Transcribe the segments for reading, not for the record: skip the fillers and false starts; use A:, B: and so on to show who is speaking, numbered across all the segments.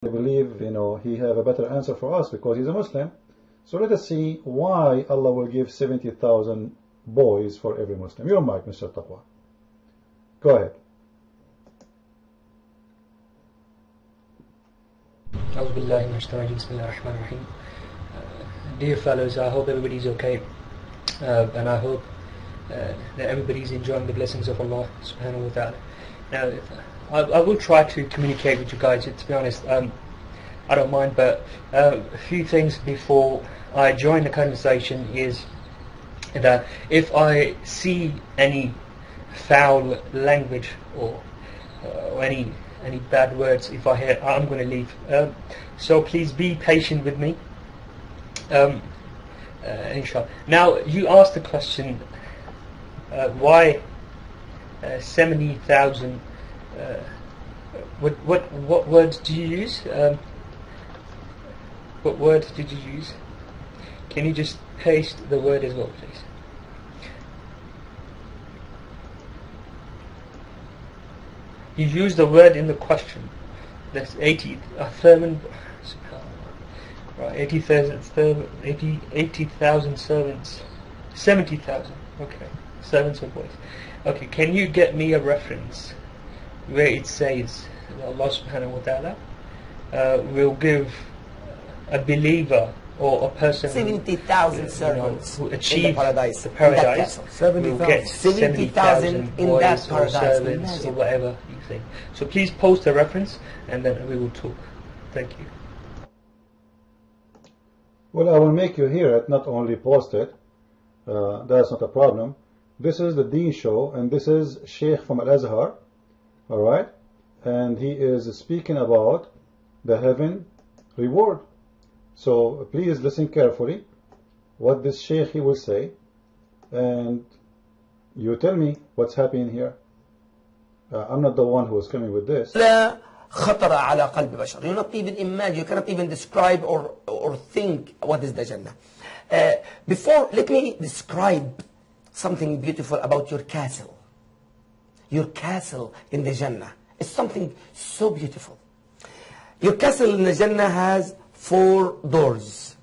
A: I believe, he have a better answer for us because he's a Muslim. So let us see why Allah will give 70,000 boys for every Muslim. Your mic, Mr. Taqwa. Go ahead.
B: Dear fellows, I hope everybody's okay, and I hope that everybody's enjoying the blessings of Allah subhanahu wa ta'ala. Now, I will try to communicate with you guys. To be honest, I don't mind, but a few things before I join the conversation is that if I see any foul language or any bad words, if I hear, I'm going to leave. So please be patient with me. Inshallah. Now, you asked the question, why 70,000? What words do you use? What word did you use? Can you just paste the word as well, please? You use the word in the question. That's 80,000. Right, 80,000 servants. 70,000. Okay, servants of boys. Okay, can you get me a reference where it says that Allah subhanahu wa ta'ala will give a believer or a person
C: 70,000 servants
B: who achieve
C: in the paradise,
B: the paradise will get
C: 70,000 in that
B: boys or
C: paradise.
B: servants or
C: Imagine.
B: whatever you think. So please post a reference and then we will talk. Thank you.
A: Well, I will make you hear it, not only post it. That's not a problem. This is the Deen Show, and this is Sheikh from Al-Azhar, alright? And he is speaking about the heaven reward. So please listen carefully what this Sheikh he will say, and you tell me what's happening here. I'm not the one who is coming with this.
C: لا خطر على قلب بشر. You not even imagine, you cannot even describe or think what is the Jannah. Before, let me describe something beautiful about your castle. Your castle in the Jannah is something so beautiful. Your castle in the Jannah has 4 doors.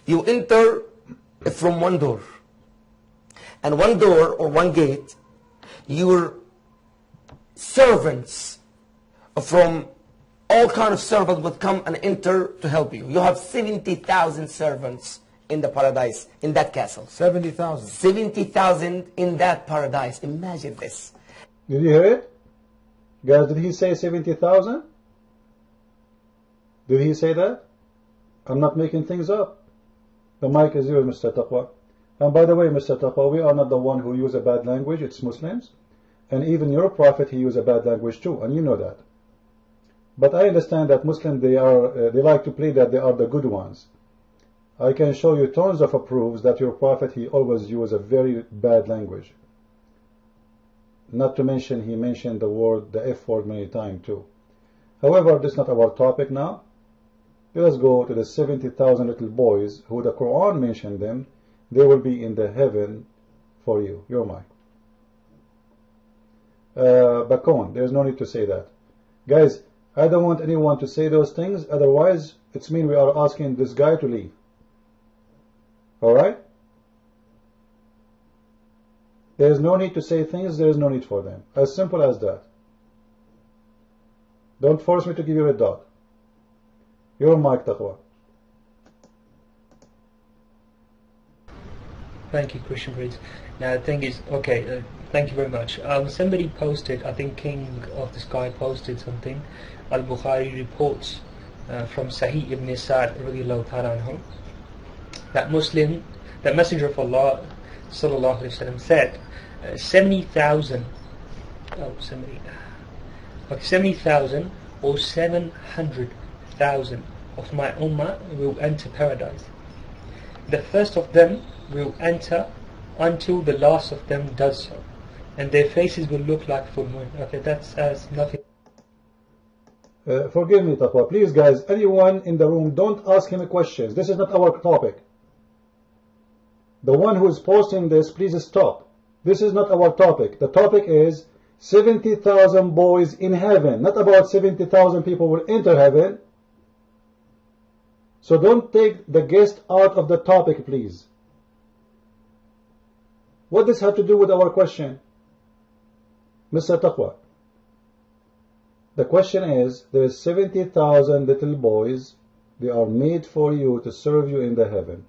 C: You enter from one door. And one door or one gate, your servants from all kind of servants would come and enter to help you. You have 70,000 servants in the paradise, in that castle.
D: 70,000.
C: 70,000 in that paradise. Imagine this.
A: Did you hear it? Guys, did he say 70,000? Did he say that? I'm not making things up. The mic is yours, Mr. Taqwa. And by the way, Mr. Taqwa, we are not the one who use a bad language. It's Muslims. And even your prophet, he used a bad language too, and you know that. But I understand that Muslims, they like to play that they are the good ones. I can show you tons of proofs that your prophet, he always used a very bad language. Not to mention, he mentioned the F word many times too. However, this is not our topic now. Let us go to the 70,000 little boys who the Quran mentioned them. They will be in the heaven for you. Your mic. Bakon, there's no need to say that. Guys, I don't want anyone to say those things. Otherwise, it's mean we are asking this guy to leave. Alright? There is no need to say things. There is no need for them. As simple as that. Don't force me to give you a dot. Your mic, Taqwa.
B: Thank you, Christian Breeds. Now the thing is, okay, thank you very much. Somebody posted, I think King of the Sky posted something. Al-Bukhari reports from Sahih ibn Sa'd radiyallahu ta'ala anhu, that Messenger of Allah sallallahu alayhi wa sallam said 70,000 or 700,000 of my ummah will enter paradise. The first of them will enter until the last of them does so, and their faces will look like full moon. Okay, that has nothing.
A: Forgive me, Taqwa. Please, guys, anyone in the room, don't ask him questions. This is not our topic. The one who is posting this, please stop. This is not our topic. The topic is 70,000 boys in heaven, not about 70,000 people will enter heaven. So don't take the guest out of the topic, please. What does this have to do with our question, Mr. Taqwa? The question is, there is 70,000 little boys. They are made for you to serve you in the heaven.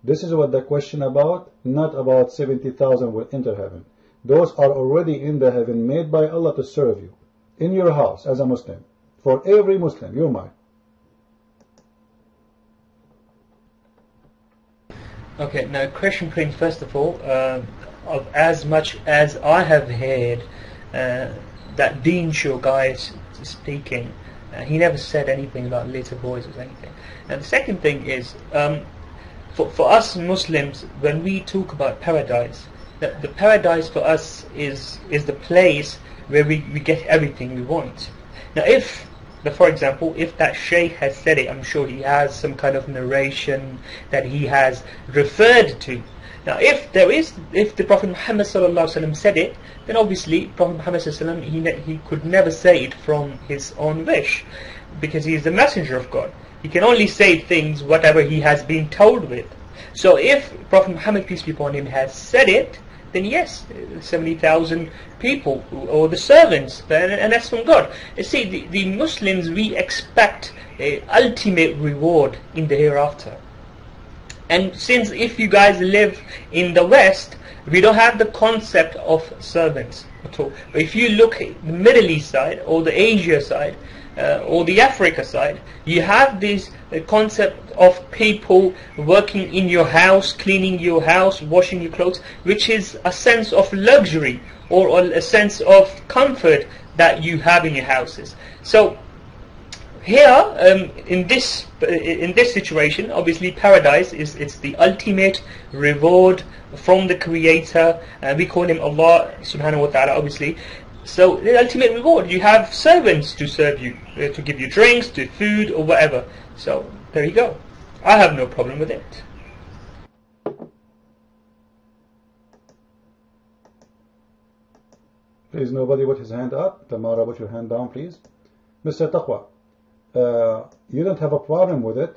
A: This is what the question about, not about 70,000 will enter heaven. Those are already in the heaven, made by Allah to serve you in your house as a Muslim. For every Muslim, you're mine.
B: Okay, now Christian Prince, first of all, of as much as I have heard that Deen Show guy speaking, he never said anything about little boys or anything. Now the second thing is, for us Muslims, when we talk about paradise, the paradise for us is the place where we get everything we want. Now for example, if that Shaykh has said it, I'm sure he has some kind of narration that he has referred to. Now if the Prophet Muhammad ﷺ said it, then obviously Prophet Muhammad ﷺ, he could never say it from his own wish, because he is the messenger of God. He can only say things whatever he has been told with. So if Prophet Muhammad, peace be upon him, has said it, then yes, 70,000 people, or the servants, and that's from God. You see, the Muslims, we expect a ultimate reward in the hereafter. And since if you guys live in the West, we don't have the concept of servants at all. But if you look at the Middle East side, or the Asia side, or the Africa side, you have this concept of people working in your house, cleaning your house, washing your clothes, which is a sense of luxury or a sense of comfort that you have in your houses. So here, in this situation, obviously paradise it's the ultimate reward from the Creator. We call him Allah subhanahu wa ta'ala, obviously. So the ultimate reward, you have servants to serve you, to give you drinks, to food, or whatever. So there you go. I have no problem with it.
A: Please, nobody put his hand up. Tamara, put your hand down, please. Mr. Taqwa, you don't have a problem with it,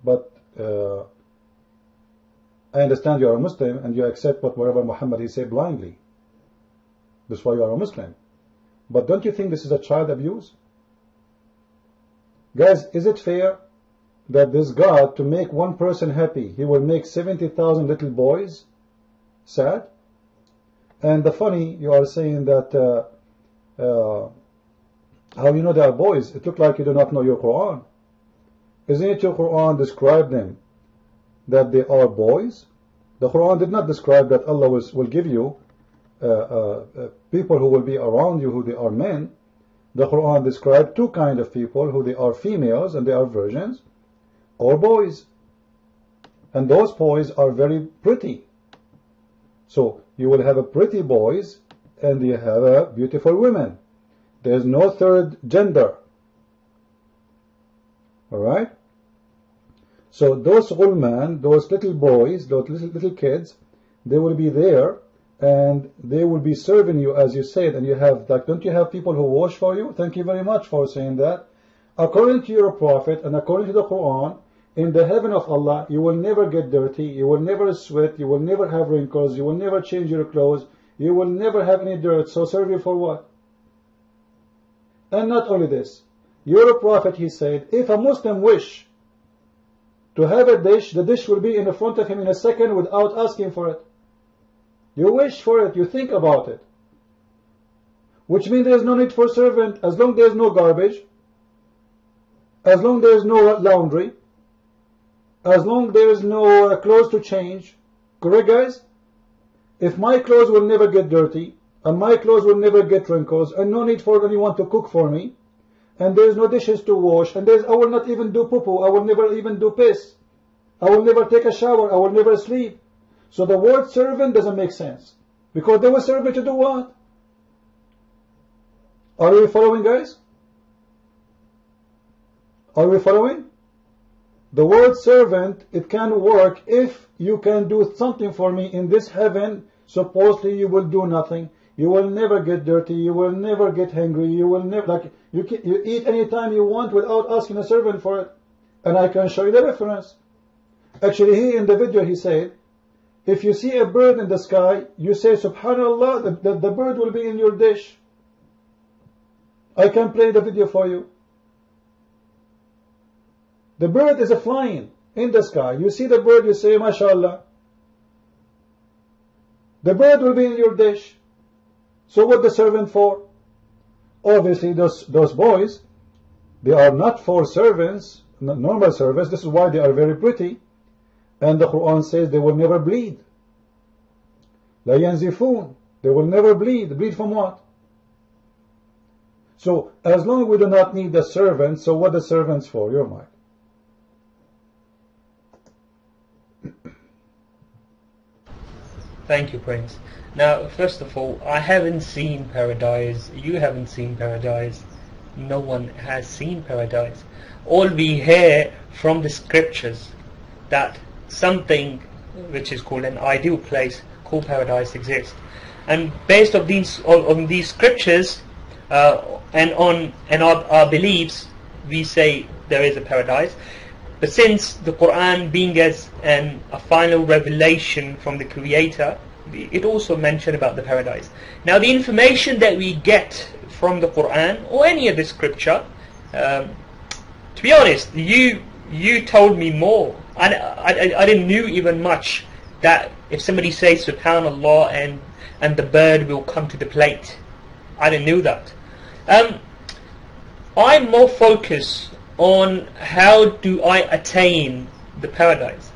A: but I understand you are a Muslim and you accept whatever Muhammad he said blindly. That's why you are a Muslim. But don't you think this is a child abuse? Guys, is it fair that this God, to make one person happy, he will make 70,000 little boys sad? And the funny, you are saying that how you know they are boys? It looks like you do not know your Quran. Isn't it your Quran describe them that they are boys? The Quran did not describe that Allah will give you people who will be around you who they are men. The Quran described two kinds of people, who they are females and they are virgins, or boys. And those boys are very pretty. So you will have a pretty boys and you have a beautiful women. There is no third gender. Alright? So those ghulman, those little boys, those little kids, they will be there and they will be serving you, as you said, and you have, like, don't you have people who wash for you? Thank you very much for saying that. According to your Prophet and according to the Quran, in the heaven of Allah, you will never get dirty, you will never sweat, you will never have wrinkles, you will never change your clothes, you will never have any dirt. So serve you for what? And not only this, your Prophet, he said, if a Muslim wish to have a dish, the dish will be in the front of him in a second without asking for it. You wish for it, you think about it. Which means there is no need for servant, as long there is no garbage, as long there is no laundry, as long there is no clothes to change. Correct, guys? If my clothes will never get dirty, and my clothes will never get wrinkles, and no need for anyone to cook for me, and there is no dishes to wash, and I will not even do poo-poo, I will never even do piss, I will never take a shower, I will never sleep. So the word servant doesn't make sense. Because they were servant to do what? Are we following, guys? Are we following? The word servant, it can work if you can do something for me in this heaven. Supposedly you will do nothing. You will never get dirty. You will never get hungry. You will never, like, you eat anytime you want without asking a servant for it. And I can show you the reference. Actually, he in the video, he said, if you see a bird in the sky, you say, Subhanallah, the bird will be in your dish. I can play the video for you. The bird is flying in the sky. You see the bird, you say, MashaAllah. The bird will be in your dish. So what the servant for? Obviously, those boys, they are not for servants, normal servants. This is why they are very pretty. And the Quran says they will never bleed. La yanzifun. They will never bleed. Bleed from what? So, as long as we do not need the servants, so what the servants for? Your mic.
B: Thank you, Prince. Now, first of all, I haven't seen paradise. You haven't seen paradise. No one has seen paradise. All we hear from the scriptures that something which is called an ideal place called paradise exists. And based on these scriptures and on our beliefs, we say there is a paradise. But since the Quran being as a final revelation from the Creator, it also mentioned about the paradise. Now the information that we get from the Quran or any of the scripture, to be honest, you told me more. I didn't know even much that if somebody says Subhanallah and the bird will come to the plate. I didn't know that. I'm more focused on how do I attain the paradise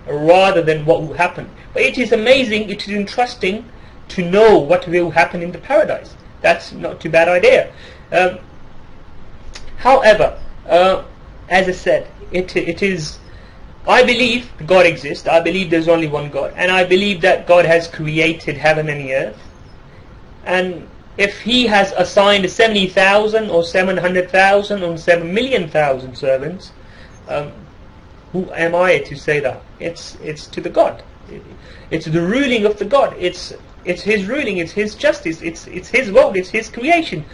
B: rather than what will happen. But it is amazing, it is interesting to know what will happen in the paradise. That's not too bad idea. However, as I said, it is, I believe God exists. I believe there's only one God, and I believe that God has created heaven and the earth. And if He has assigned 70,000 or 700,000 or 7,000,000 servants, who am I to say that? It's to the God. It's the ruling of the God. It's His ruling. It's His justice. It's His will. It's His creation.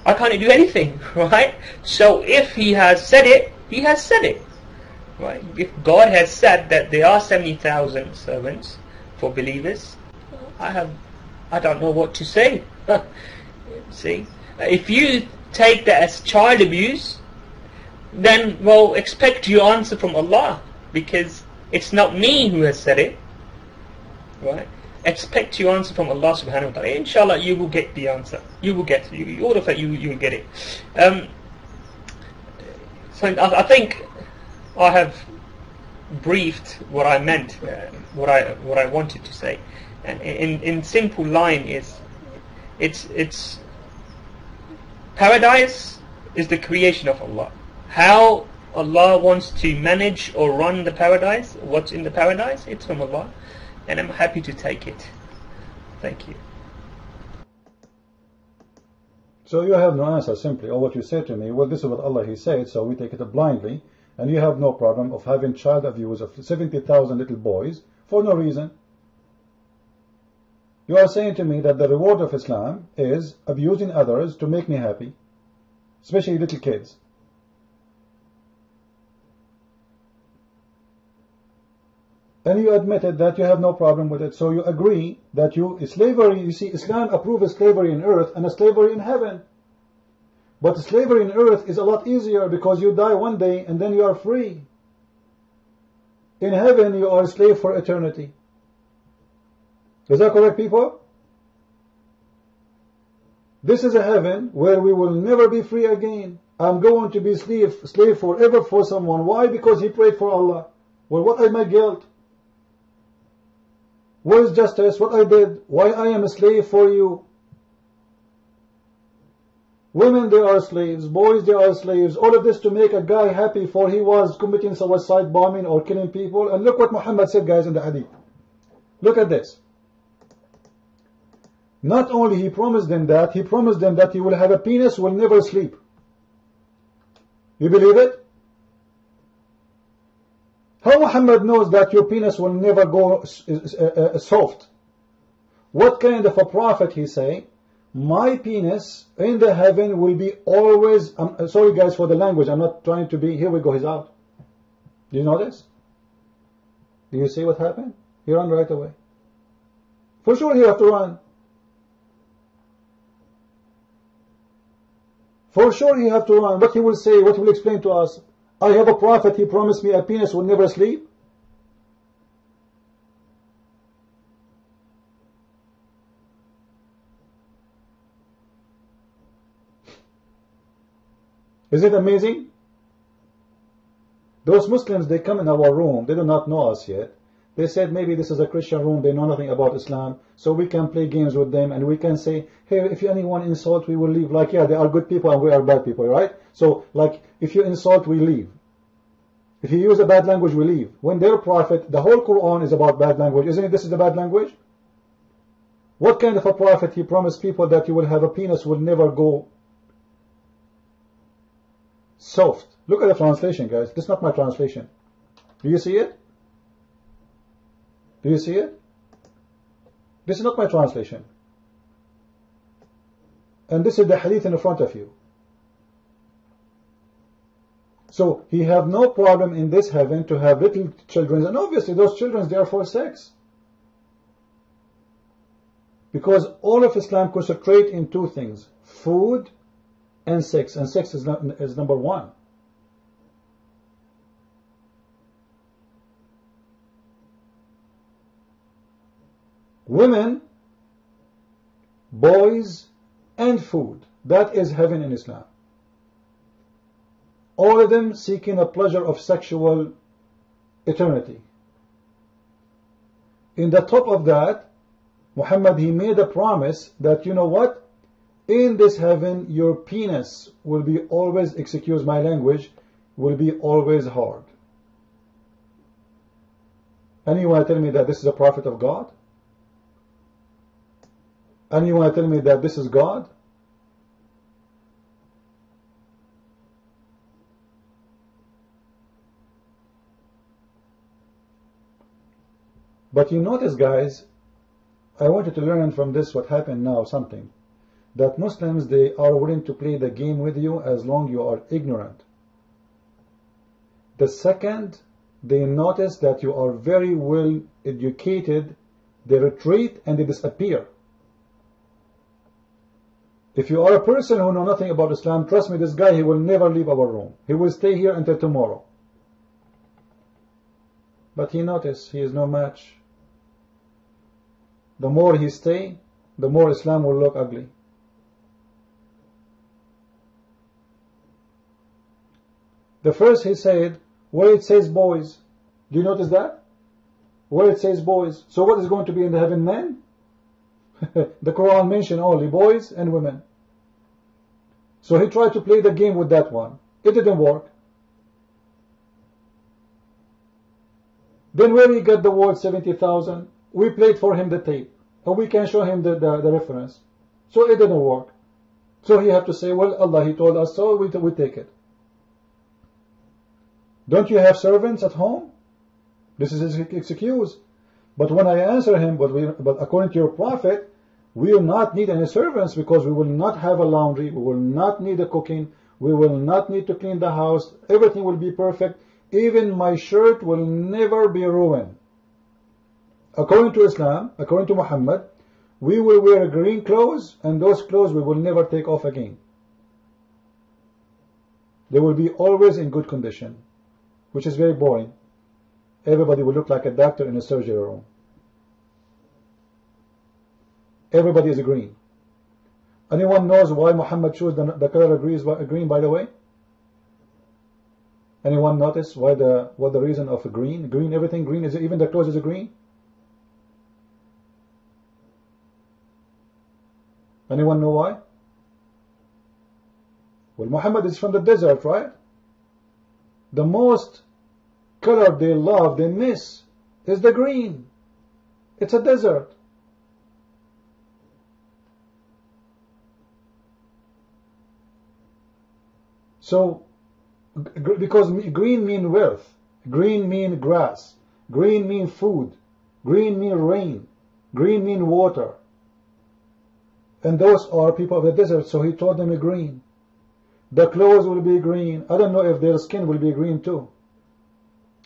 B: I can't do anything, right? So if He has said it, He has said it, right? If God has said that there are 70,000 servants for believers, I don't know what to say. See, if you take that as child abuse, then well, expect your answer from Allah, because it's not me who has said it, right? Expect your answer from Allah subhanahu wa ta'ala. Inshallah, you will get the answer. You will get, all of it, you will get it. So I think I have briefed what I meant, what I wanted to say. And in simple line is, it's paradise is the creation of Allah. How Allah wants to manage or run the paradise, what's in the paradise, it's from Allah, and I'm happy to take it. Thank you.
A: So you have no answer simply, or what you say to me, well, this is what Allah He said, so we take it blindly, and you have no problem of having child abuse of 70,000 little boys for no reason. You are saying to me that the reward of Islam is abusing others to make me happy, especially little kids. And you admitted that you have no problem with it, so you agree that slavery, you see, Islam approves slavery in earth and a slavery in heaven. But slavery in earth is a lot easier because you die one day and then you are free. In heaven you are a slave for eternity. Is that correct, people? This is a heaven where we will never be free again. I'm going to be slave forever for someone. Why? Because he prayed for Allah. Well, what is my guilt? Where is justice? What I did? Why I am a slave for you? Women, they are slaves. Boys, they are slaves. All of this to make a guy happy for he was committing suicide bombing or killing people. And look what Muhammad said, guys, in the hadith. Look at this. Not only he promised them that, he promised them that he will have a penis, will never sleep. You believe it? How Muhammad knows that your penis will never go soft? What kind of a prophet he say? My penis in the heaven will be always, sorry guys for the language, I'm not trying to be, here we go, he's out. Do you notice? Do you see what happened? He ran right away. For sure he have to run. For sure he have to run. What he will say, what he will explain to us? I have a prophet, he promised me a penis will never sleep. Is it amazing? Those Muslims, they come in our room, they do not know us yet. They said maybe this is a Christian room, they know nothing about Islam, so we can play games with them and we can say, hey, if anyone insult, we will leave. Like, yeah, they are good people and we are bad people, right? So, like, if you insult, we leave. If you use a bad language, we leave. When their prophet, the whole Quran is about bad language, isn't it? This is the bad language? What kind of a prophet he promised people that you will have a penis will never go soft? Look at the translation, guys. This is not my translation. Do you see it? Do you see it? This is not my translation. And this is the hadith in front of you. So he have no problem in this heaven to have little children, and obviously those children, they are for sex. Because all of Islam concentrate in two things: food and sex is number one. Women, boys, and food. That is heaven in Islam. All of them seeking a pleasure of sexual eternity. In the top of that, Muhammad, he made a promise that, you know what? In this heaven, your penis will be always, excuse my language, will be always hard. And you want to tell me that this is a prophet of God? And you want to tell me that this is God? But you notice, guys, I want you to learn from this what happened now, something. That Muslims, they are willing to play the game with you as long you are ignorant. The second they notice that you are very well educated, they retreat and they disappear. If you are a person who know nothing about Islam, trust me, this guy, he will never leave our room. He will stay here until tomorrow. But he noticed he is no match. The more he stay, the more Islam will look ugly. The first he said, where it says boys. Do you notice that? Where it says boys. So what is going to be in the heaven? Men? The Quran mentioned only boys and women. So he tried to play the game with that one. It didn't work. Then where he got the word 70,000, we played for him the tape. And we can show him the reference. So it didn't work. So he had to say, well, Allah, he told us so, we take it. Don't you have servants at home? This is his excuse. But when I answer him, but according to your prophet, we will not need any servants because we will not have a laundry, we will not need a cooking, we will not need to clean the house, everything will be perfect, even my shirt will never be ruined. According to Islam, according to Muhammad, we will wear green clothes and those clothes we will never take off again. They will be always in good condition, which is very boring. Everybody will look like a doctor in a surgery room. Everybody is green. Anyone knows why Muhammad chose the color green, by the way? Anyone notice what the reason of green? Green, everything green, is it, even the clothes is green? Anyone know why? Well, Muhammad is from the desert, right? The most color they love, they miss, is the green. It's a desert. So, because green mean wealth, green mean grass, green mean food, green mean rain, green mean water, And those are people of the desert, so he told them green. The clothes will be green. I don't know if their skin will be green too.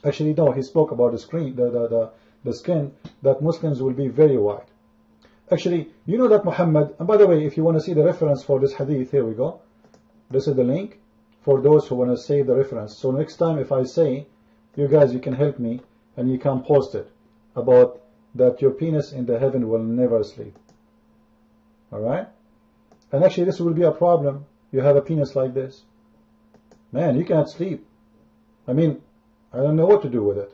A: Actually, no, he spoke about the skin, that Muslims will be very white. Actually, you know that Muhammad, and by the way, if you want to see the reference for this hadith, here we go. This is the link for those who want to say the reference. So next time if I say, you guys, you can help me and you can post it about that your penis in the heaven will never sleep. Alright? And actually this will be a problem. You have a penis like this. Man, you can't sleep. I mean, I don't know what to do with it.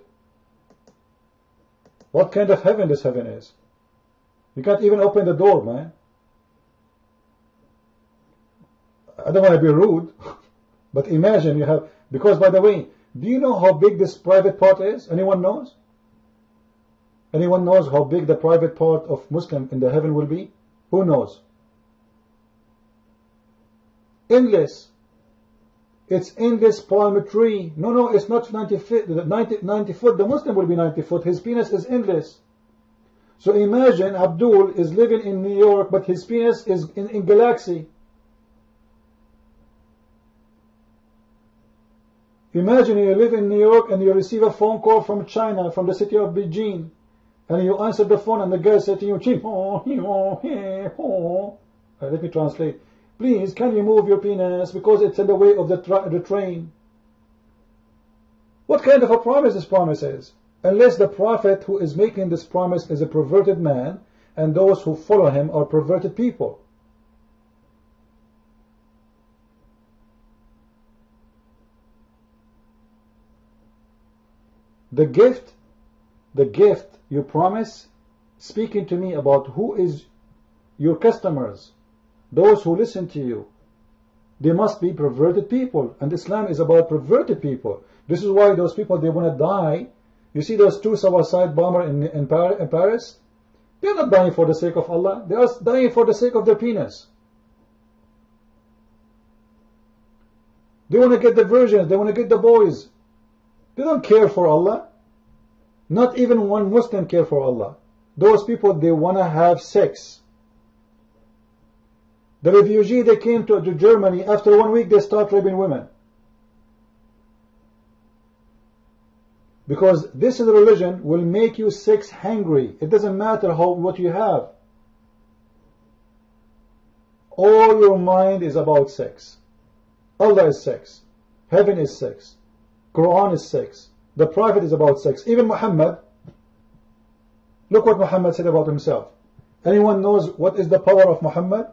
A: What kind of heaven this heaven is? You can't even open the door, man. I don't want to be rude, but imagine you have, because by the way, do you know how big this private part is? Anyone knows? Anyone knows how big the private part of Muslim in the heaven will be? Who knows? Endless. It's endless palm tree. No, it's not 90 foot. The Muslim will be 90 foot. His penis is endless. So imagine Abdul is living in New York, but his penis is in galaxy. Imagine you live in New York and you receive a phone call from China, from the city of Beijing, and you answer the phone and the guy said to you, let me translate. Please, can you move your penis because it's in the way of the train? What kind of a promise this promise is? Unless the prophet who is making this promise is a perverted man, and those who follow him are perverted people. The gift you promise, speaking to me about who is your customers, those who listen to you, they must be perverted people, and Islam is about perverted people. This is why those people, they want to die. You see those two suicide bombers in Paris? They're not dying for the sake of Allah. They are dying for the sake of their penis. They want to get the virgins. They want to get the boys. They don't care for Allah. Not even one Muslim care for Allah. Those people, they want to have sex. The refugee, they came to Germany. After 1 week, they start raping women. Because this religion will make you sex hungry. It doesn't matter what you have. All your mind is about sex. Allah is sex. Heaven is sex. Quran is sex. The Prophet is about sex. Even Muhammad, look what Muhammad said about himself. Anyone knows what is the power of Muhammad?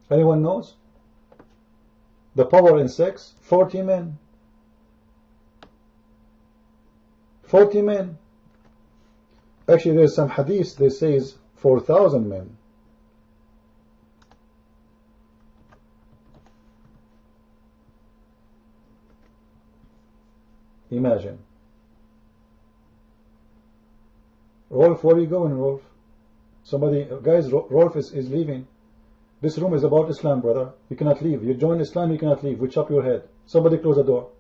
A: Anyone knows? The power in sex? 40 men. 40 men. Actually, there's some hadith that says 4,000 men. Imagine. Rolf, where are you going, Rolf? Somebody, guys, Rolf is leaving. This room is about Islam, brother. You cannot leave. You join Islam, you cannot leave. We chop your head. Somebody close the door.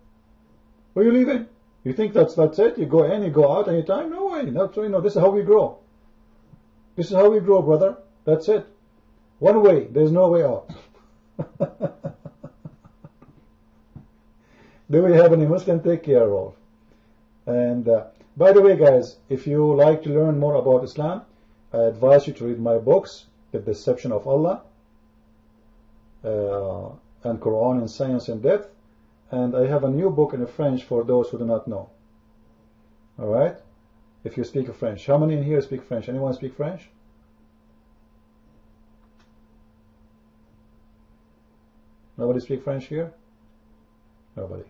A: Where are you leaving? You think that's it? You go in, you go out anytime? No way. Not so, this is how we grow. This is how we grow, brother. That's it. One way. There's no way out. Do we have any Muslim? Take care of. And by the way, guys, if you like to learn more about Islam, I advise you to read my books, The Deception of Allah, and Quran and Science in Depth. And I have a new book in French for those who do not know. Alright? If you speak French. How many in here speak French? Anyone speak French? Nobody speak French here? Nobody.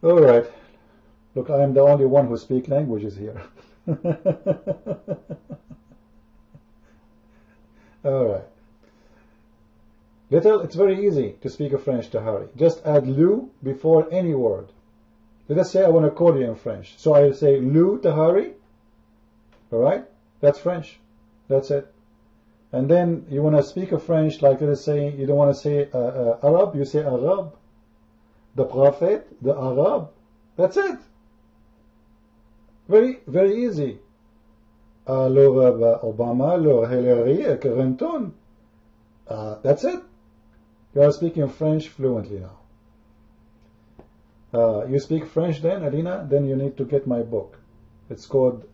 A: Alright. Look, I am the only one who speaks languages here. Alright. It's very easy to speak a French, Tahari. Just add "lu" before any word. Let us say I want to call you in French. So I say "lu Tahari." Alright? That's French. That's it. And then you want to speak a French, like let us say, you don't want to say Arab, you say Arab. The Prophet, the Arab. That's it. Very, very easy. Alors Obama, alors Hillary, Clinton. That's it. You are speaking French fluently now. You speak French then, Alina? Then you need to get my book. It's called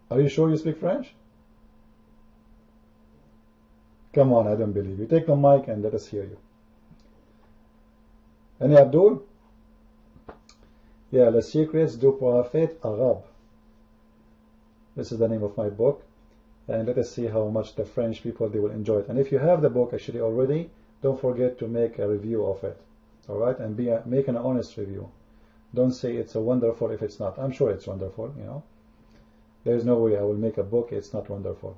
A: are you sure you speak French? Come on, I don't believe you. Take the mic and let us hear you. Any Abdul? Yeah, Les Secrets du Prophète Arabe. This is the name of my book. And let us see how much the French people, they will enjoy it. And if you have the book actually already, don't forget to make a review of it. Alright? And make an honest review. Don't say it's a wonderful if it's not. I'm sure it's wonderful, you know. There's no way I will make a book it's not wonderful.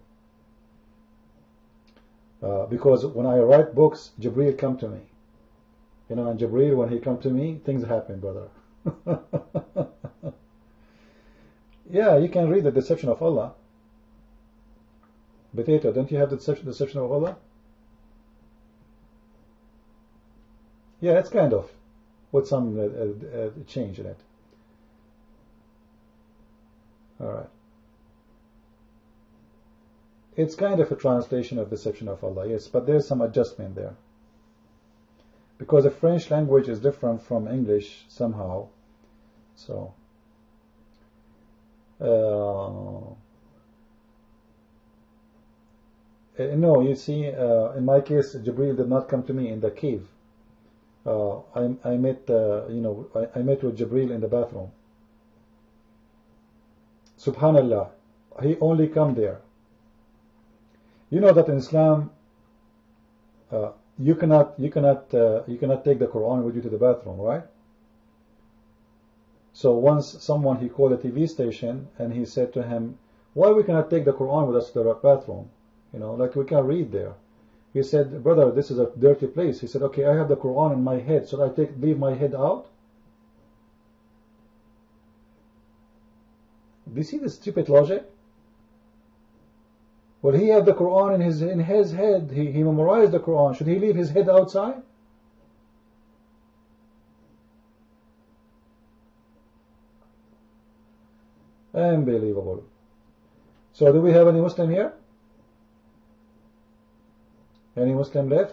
A: Because when I write books, Jibreel come to me. You know, and Jibreel, when he come to me, things happen, brother. Yeah, you can read The Deception of Allah. Potato, don't you have the Deception of Allah? Yeah, it's kind of with some change in it. Alright. It's kind of a translation of Deception of Allah, yes, but there's some adjustment there. Because the French language is different from English somehow. So, no, you see, in my case, Jibreel did not come to me in the cave. I met with Jibreel in the bathroom. Subhanallah, he only come there. You know that in Islam, you cannot take the Quran with you to the bathroom, right? So once someone, he called a TV station and he said to him, why we cannot take the Quran with us to the bathroom? You know, like we can read there. He said, brother, this is a dirty place. He said, okay, I have the Quran in my head. Should I leave my head out? Do you see the stupid logic? Well, he had the Quran in his head. He memorized the Quran. Should he leave his head outside? Unbelievable. So do we have any Muslim here? Any Muslim left?